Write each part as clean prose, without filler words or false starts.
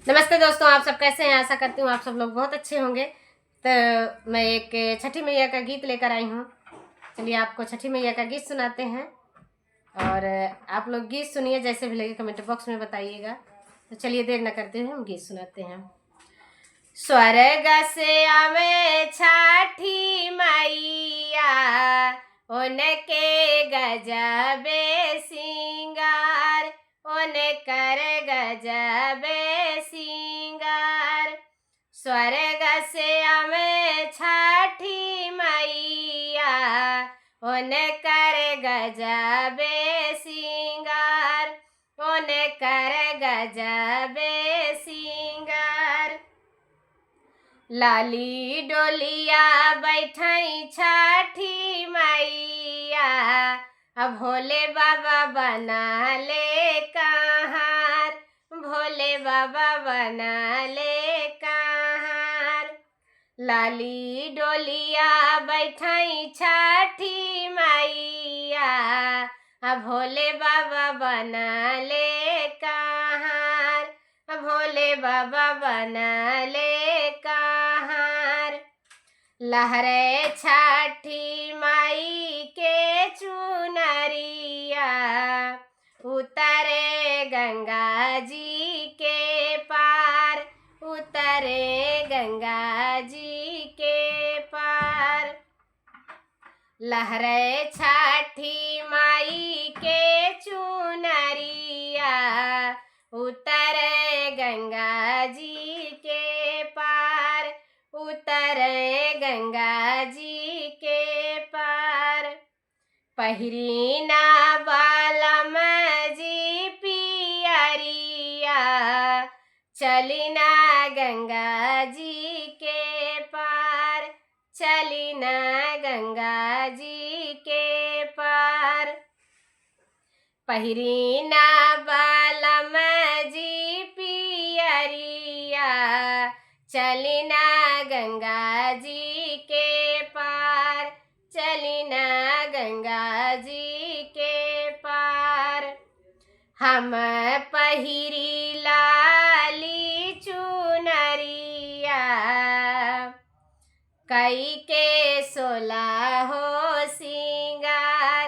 नमस्ते दोस्तों, आप सब कैसे हैं। आशा करती हूँ आप सब लोग बहुत अच्छे होंगे। तो मैं एक छठी मैया का गीत लेकर आई हूँ। चलिए आपको छठी मैया का गीत सुनाते हैं और आप लोग गीत सुनिए, जैसे भी लगे कमेंट बॉक्स में बताइएगा। तो चलिए देर न करते हुए हम गीत सुनाते हैं। स्वर्ग से आवे छठी मैया, उनके गजबे सिंगार, उनकर गजबे सिंगार। स्वर्ग से आवे छठी मैया, उनकर गजबे सिंगार, उनकर गजबे सिंगार। लाली डोलिया बैठाई छठी मैया, अब भोले बाबा बना ले कहार, भोले बाबा बना ले कहार। लाली डोलिया बैठाई छठी मैया, अब भोले बाबा बना ले कहार, भोले बाबा बना ले कहार। लहरे छठी माई के चुनरिया, उतरे गंगा जी के पार, उतरे गंगा जी के पार। लहरे छठी माई के चुनरिया, उतरे गंगा जी के पार, उतरे गंगा जी के पार। पहिरीना बालम जी पियरिया, चलिना गंगा जी के पार, चलिना गंगा जी के पार। पहिरीना बालम जी पियरिया, चलिना गंगा जी के पार, चलिना गंगा जी के पार। हम पहिरी लाली चुनरिया, कई के 16 हो सिंगार,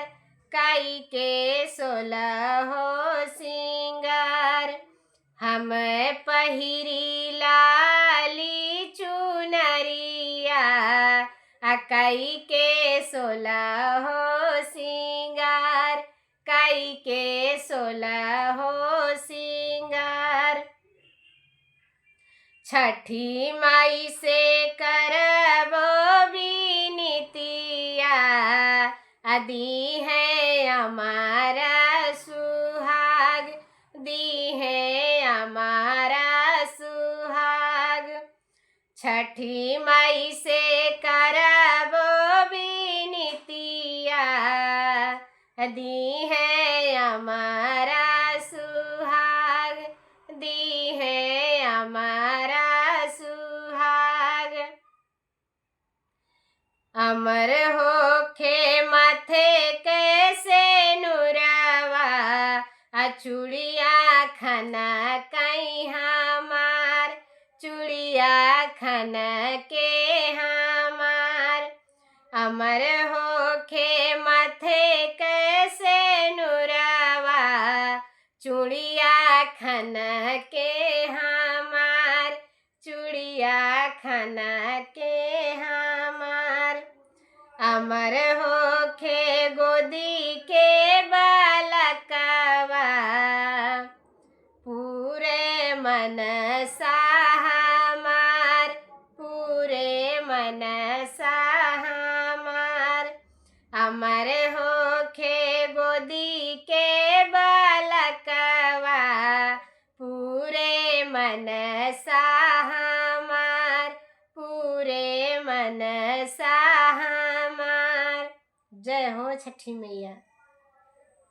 कई के 16 हो सिंगार। हम पहिरी लाली चुनरिया, कई के 16 हो सिंगार, कई के 16 हो सिंगार। छठी माई से करबो बिनतिया, दी है हमारा सुहाग, दी है हमारा सुहाग। छठी माई से करबो बिनतिया, दी है हमारा सुहाग, दी है हमारा सुहाग। अमर होखे माथे कैसे नुरवा, चूड़िया खाना कहीं हमार, चूड़िया खाना के हमार। अमर होखे माथे कैसे नुरवा, चूड़िया खाना के हमार, चूड़िया खाना के हमार। अमर होखे गोदी के बालकवा, पूरे मन सा हमार, पूरे मन सा हमार। अमर होखे गोदी के बालकवा, पूरे मन सा हमार, पूरे मन सा हमार। जय हो छठी मैया।